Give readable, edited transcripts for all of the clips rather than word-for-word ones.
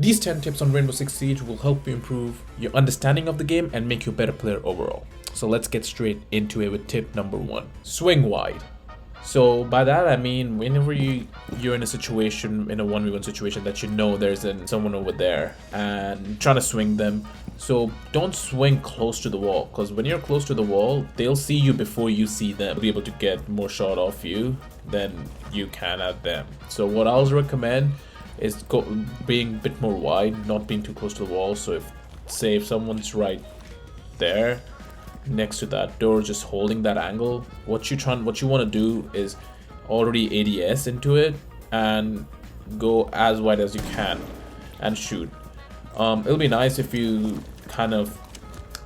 These 10 tips on Rainbow Six Siege will help you improve your understanding of the game and make you a better player overall. So let's get straight into it with tip number 1. Swing wide. So by that I mean whenever you're in a situation, in a 1v1 situation that you know there's someone over there and trying to swing them. So don't swing close to the wall, because when you're close to the wall, they'll see you before you see them. They'll be able to get more shot off you than you can at them. So what I always recommend is being a bit more wide, not being too close to the wall. So if someone's right there next to that door, just holding that angle, what you want to do is already ADS into it and go as wide as you can and shoot. It'll be nice if you kind of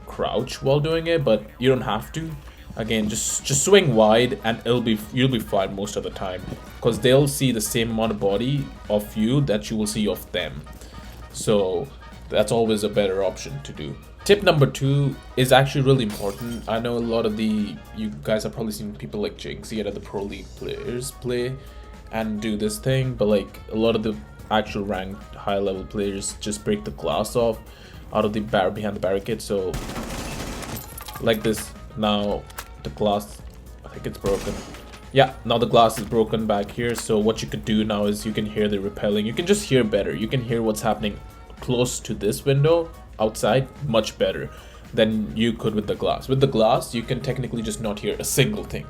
crouch while doing it, but you don't have to. Again, just swing wide and you'll be fine most of the time, because they'll see the same amount of body of you that you will see of them. So that's always a better option to do. Tip number 2 is actually really important. I know a lot of you guys have probably seen people like Jinxie and other pro league players play and do this thing, but like a lot of the actual ranked high level players just break the glass off out of the behind the barricade. So like this, now the glass, I think it's broken. Yeah, now the glass is broken back here. So what you could do now is you can hear the repelling. You can just hear better. You can hear what's happening close to this window outside much better than you could with the glass. With the glass, you can technically just not hear a single thing.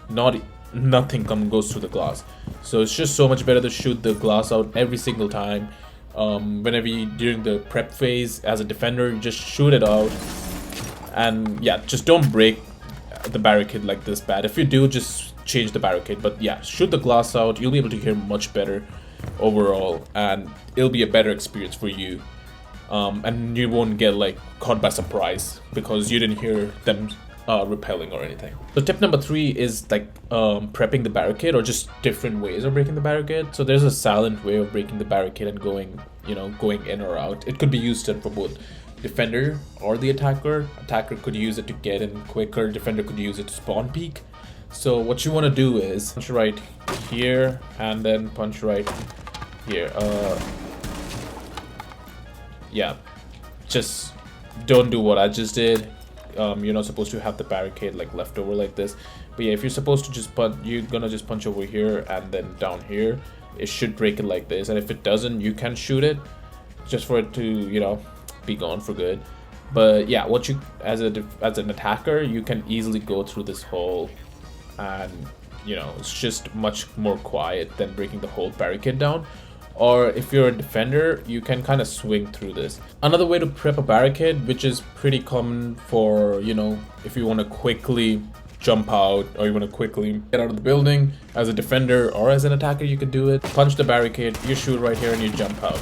Nothing goes through the glass. So it's just so much better to shoot the glass out every single time. Whenever during the prep phase as a defender, you just shoot it out. And yeah, just don't break the barricade like this bad. If you do, just change the barricade. But yeah, shoot the glass out. You'll be able to hear much better overall, and it'll be a better experience for you. And you won't get like caught by surprise because you didn't hear them repelling or anything. So tip number 3 is like prepping the barricade, or just different ways of breaking the barricade. So there's a silent way of breaking the barricade and going in or out. It could be used for both defender or the attacker. Attacker could use it to get in quicker. Defender could use it to spawn peek. So what you want to do is punch right here and then punch right here. Yeah, just don't do what I just did. You're not supposed to have the barricade like left over like this. But yeah, if you're supposed to just punch, you're gonna just punch over here and then down here. It should break it like this. And if it doesn't, you can shoot it just for it to, be gone for good. But yeah, what you as an attacker, you can easily go through this hole, and it's just much more quiet than breaking the whole barricade down. Or if you're a defender, you can kind of swing through this. Another way to prep a barricade, which is pretty common for, if you want to quickly jump out or you want to quickly get out of the building as a defender or as an attacker, you could do it. Punch the barricade, you shoot right here and you jump out.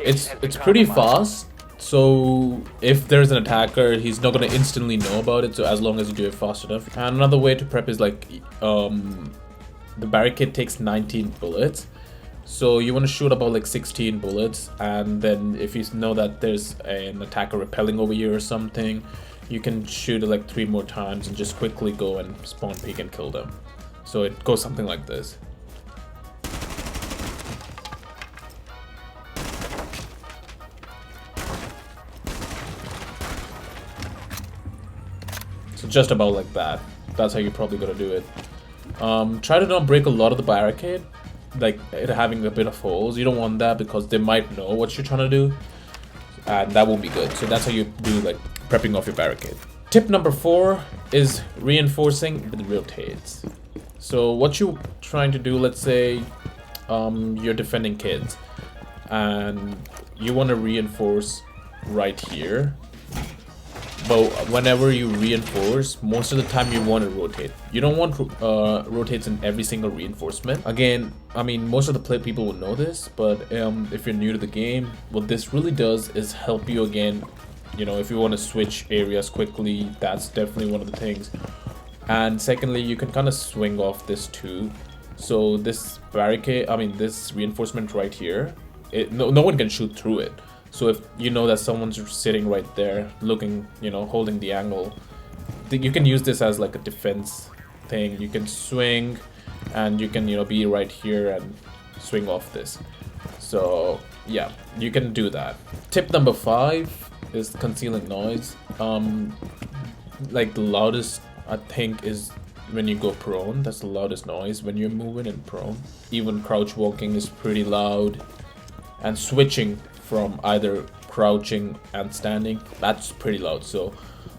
It's pretty fast. So if there's an attacker, he's not going to instantly know about it, so as long as you do it fast enough. And another way to prep is like the barricade takes 19 bullets. So you want to shoot about like 16 bullets, and then if you know that there's an attacker repelling over here or something, you can shoot it like 3 more times and just quickly go and spawn peek and kill them. So it goes something like this. So just about like that. That's how you're probably gonna do it. Try to not break a lot of the barricade, like it having a bit of holes. You don't want that because they might know what you're trying to do, and that won't be good. So that's how you do like prepping off your barricade. Tip number 4 is reinforcing with rotates. So what you're trying to do, let's say you're defending kids and you want to reinforce right here. But whenever you reinforce, most of the time you want to rotate. You don't want rotates in every single reinforcement. Again, I mean, most of the people will know this, but if you're new to the game, what this really does is help you again. If you want to switch areas quickly, that's definitely one of the things. And secondly, you can kind of swing off this too. So this barricade, this reinforcement right here, no one can shoot through it. So if you know that someone's sitting right there looking, holding the angle, you can use this as like a defense thing. You can swing and you can, be right here and swing off this. So yeah, you can do that. Tip number 5 is concealing noise. Like the loudest I think is when you go prone. That's the loudest noise when you're moving in prone. Even crouch walking is pretty loud, and switching from either crouching and standing, that's pretty loud. So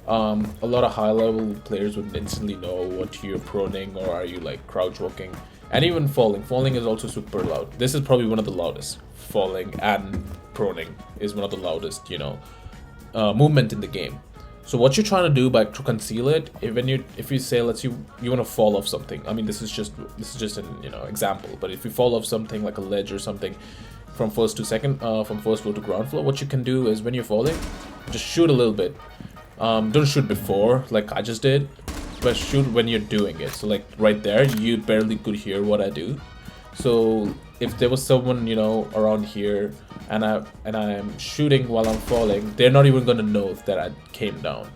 a lot of high level players would instantly know what you're proning or are you like crouch walking. And even falling is also super loud. This is probably one of the loudest. Falling and proning is one of the loudest, you know, movement in the game. So what you're trying to do to conceal it, if you say, let's you want to fall off something. I mean, this is just an, you know, example. But if you fall off something like a ledge or something from first floor to ground floor, what you can do is when you're falling, just shoot a little bit. Don't shoot before like I just did, but shoot when you're doing it. So like right there, you barely could hear what I do. So if there was someone, you know, around here and I'm shooting while I'm falling, they're not even gonna know that I came down.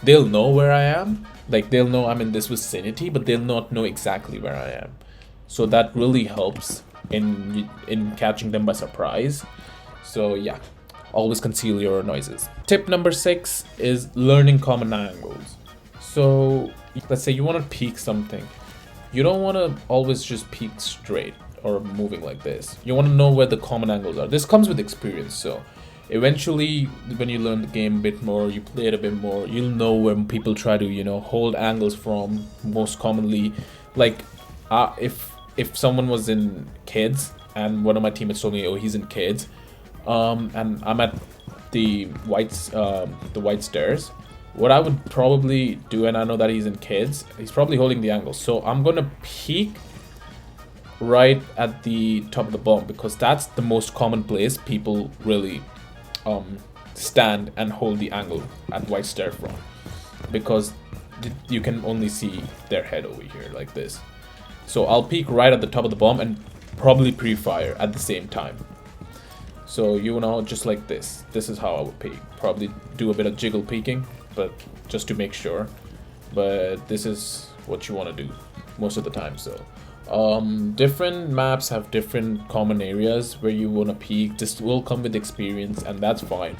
They'll know where I am, like they'll know I'm in this vicinity, but they'll not know exactly where I am. So that really helps in catching them by surprise. So yeah, always conceal your noises. Tip number 6 is learning common angles. So let's say you want to peek something. You don't want to always just peek straight or moving like this. You want to know where the common angles are. This comes with experience. So eventually when you learn the game a bit more, you play it a bit more, you'll know when people try to, you know, hold angles from. Most commonly, like if someone was in kids and one of my teammates told me, oh, he's in kids, and I'm at the white stairs, what I would probably do, and I know that he's in kids, he's probably holding the angle, so I'm gonna peek right at the top of the bomb, because that's the most common place people really stand and hold the angle at white stair from, because you can only see their head over here like this. So I'll peek right at the top of the bomb and probably pre-fire at the same time. So, you know, just like this. This is how I would peek. Probably do a bit of jiggle peeking, but just to make sure. But this is what you want to do most of the time. So different maps have different common areas where you want to peek. This will come with experience, and that's fine.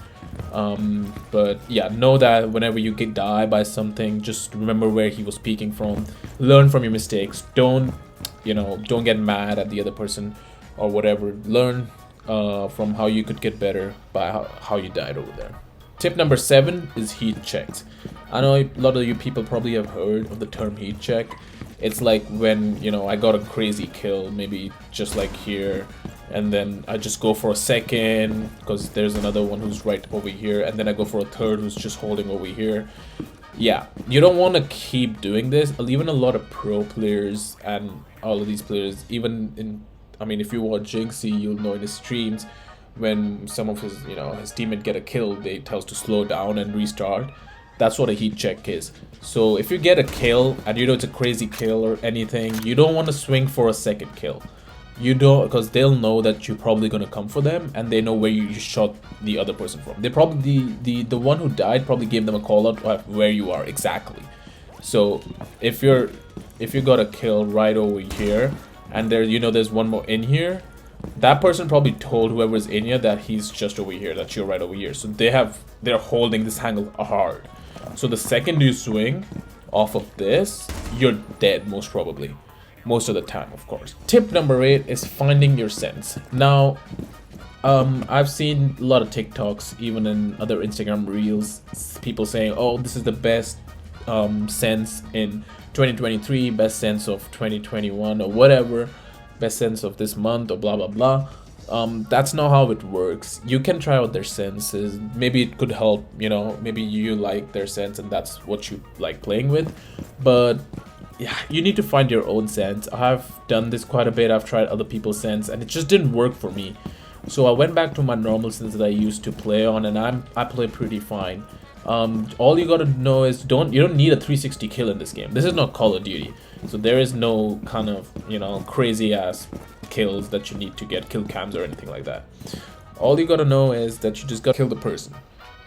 But yeah, know that whenever you get die by something, just remember where he was peeking from. Learn from your mistakes. Don't get mad at the other person or whatever. Learn from how you could get better by how you died over there. Tip number 7 is heat checks. I know a lot of you people probably have heard of the term heat check. It's like when, you know, I got a crazy kill, maybe just like here, and then I just go for a second because there's another one who's right over here, and then I go for a third who's just holding over here. Yeah, you don't want to keep doing this. Even a lot of pro players and all of these players, even in, I mean, if you watch Jinxie, you'll know in his streams, when some of his, you know, his teammate get a kill, they tells to slow down and restart. That's what a heat check is. So if you get a kill and you know it's a crazy kill or anything, you don't want to swing for a second kill. You don't, because they'll know that you're probably gonna come for them, and they know where you shot the other person from. They probably the one who died probably gave them a call out of where you are exactly. So if you got a kill right over here, and there, you know, there's one more in here, that person probably told whoever's in here that he's just over here, that you're right over here. So they're holding this angle hard. So the second you swing off of this, you're dead most probably. Most of the time, of course. Tip number 8 is finding your sens. Now, I've seen a lot of TikToks, even in other Instagram reels, people saying, oh, this is the best sens in 2023, best sens of 2021 or whatever, best sens of this month or blah blah blah. That's not how it works. You can try out their senses. Maybe it could help, you know, maybe you like their sense and that's what you like playing with, but yeah, you need to find your own sense. I've done this quite a bit. I've tried other people's sense and it just didn't work for me. So I went back to my normal sense that I used to play on, and I play pretty fine. All you gotta know is you don't need a 360 kill in this game. This is not Call of Duty, so there is no kind of, you know, crazy ass kills that you need to get kill cams or anything like that. All you gotta know is that you just gotta kill the person.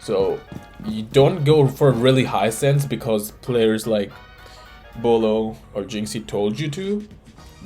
So you don't go for a really high sense because players like Bolo or Jinxie told you to.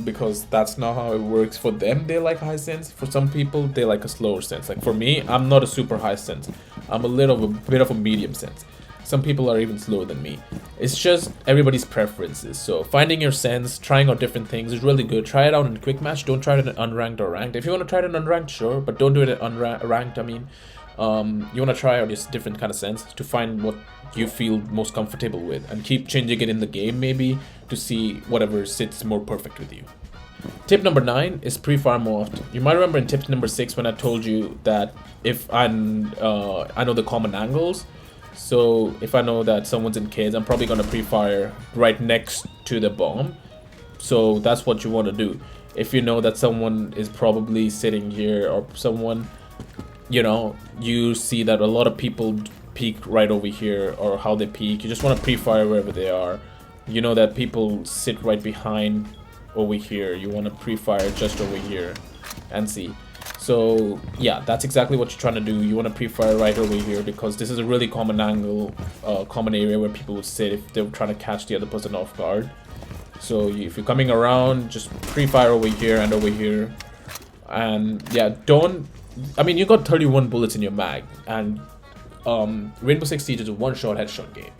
because that's not how it works for them. They like high sense. For some people, they like a slower sense. Like for me, I'm not a super high sense. I'm a bit of a medium sense. Some people are even slower than me. It's just everybody's preferences. So finding your sense, trying out different things is really good. Try it out in quick match. Don't try it in unranked or ranked. If you want to try it in unranked, sure, but don't do it in unranked. I mean, you want to try out this different kind of sense to find what you feel most comfortable with, and keep changing it in the game maybe to see whatever sits more perfect with you. Tip number 9 is pre-fire more often. You might remember in tip number 6 when I told you that if I know the common angles. So if I know that someone's in kids, I'm probably gonna pre-fire right next to the bomb. So that's what you want to do. If you know that someone is probably sitting here, or someone, you know, you see that a lot of people peek right over here, or how they peek, you just want to pre-fire wherever they are. You know that people sit right behind over here, you want to pre-fire just over here and see. So yeah, that's exactly what you're trying to do. You want to pre-fire right over here, because this is a really common angle, common area where people would sit if they're trying to catch the other person off guard. So if you're coming around, just pre-fire over here and over here. And yeah, I mean, you got 31 bullets in your mag, and Rainbow Six Siege is a one-shot headshot game.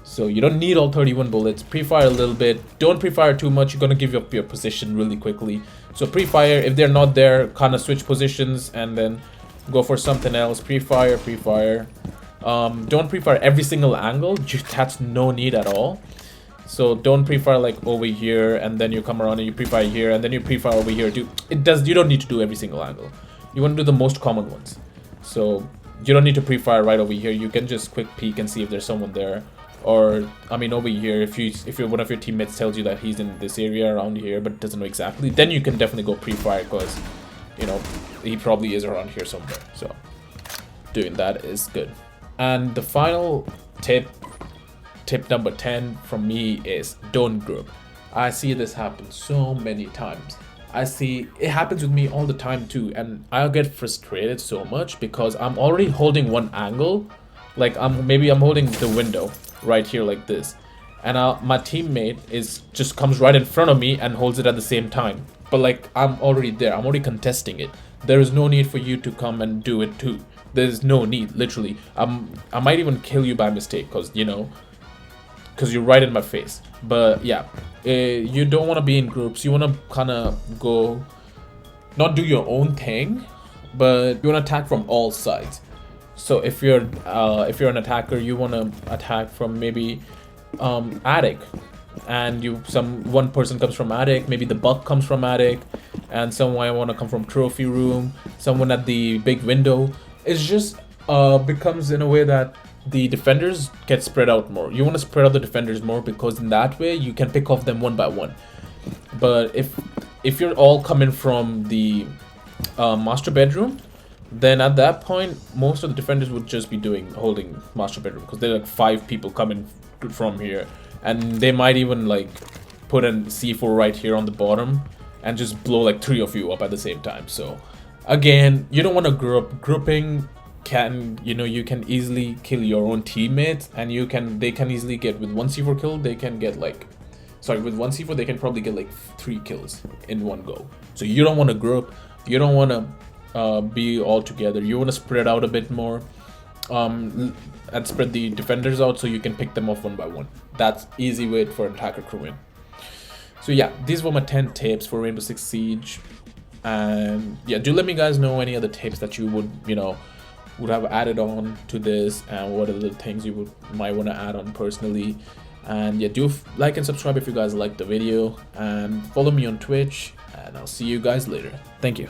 So you don't need all 31 bullets. Pre-fire a little bit. Don't pre-fire too much. You're going to give up your position really quickly. So pre-fire, if they're not there, kind of switch positions and then go for something else. Pre-fire, pre-fire. Don't pre-fire every single angle. That's no need at all. So don't pre-fire like over here and then you come around and you pre-fire here and then you pre-fire over here. You don't need to do every single angle. You want to do the most common ones. So you don't need to pre-fire right over here. You can just quick peek and see if there's someone there. Or I mean, over here, if one of your teammates tells you that he's in this area around here but doesn't know exactly, then you can definitely go pre-fire, because you know he probably is around here somewhere. So doing that is good. And the final tip number 10 from me is don't group. I see this happen so many times. I see it happens with me all the time too, and I'll get frustrated so much because I'm already holding one angle. Like maybe I'm holding the window right here like this, and my teammate just comes right in front of me and holds it at the same time. But like I'm already there, I'm already contesting it. There is no need for you to come and do it too. There's no need, literally. I might even kill you by mistake, because you're right in my face. But yeah, you don't want to be in groups. You want to kind of go, not do your own thing, but you want to attack from all sides. So if you're an attacker, you want to attack from maybe attic, and one person comes from attic, maybe the buck comes from attic, and someone want to come from trophy room, someone at the big window. It's just becomes in a way that the defenders get spread out more. You want to spread out the defenders more, because in that way you can pick off them one by one. But if you're all coming from the master bedroom, then at that point most of the defenders would just be holding master bedroom, because there are like 5 people coming from here, and they might even like put an C4 right here on the bottom and just blow like 3 of you up at the same time. So again, you don't want to group. Grouping can, you can easily kill your own teammates, and they can easily get, with one C4 kill, they can get like, with one C4 they can probably get like 3 kills in one go. So you don't want to group. You don't want to be all together. You want to spread out a bit more, and spread the defenders out so you can pick them off one by one. That's easy way for an attacker to win. So yeah, these were my 10 tips for Rainbow Six Siege. And yeah, do let me guys know any other tips that you would have added on to this, and what other things you might want to add on personally. And yeah, do like and subscribe if you guys liked the video, and follow me on Twitch, and I'll see you guys later. Thank you.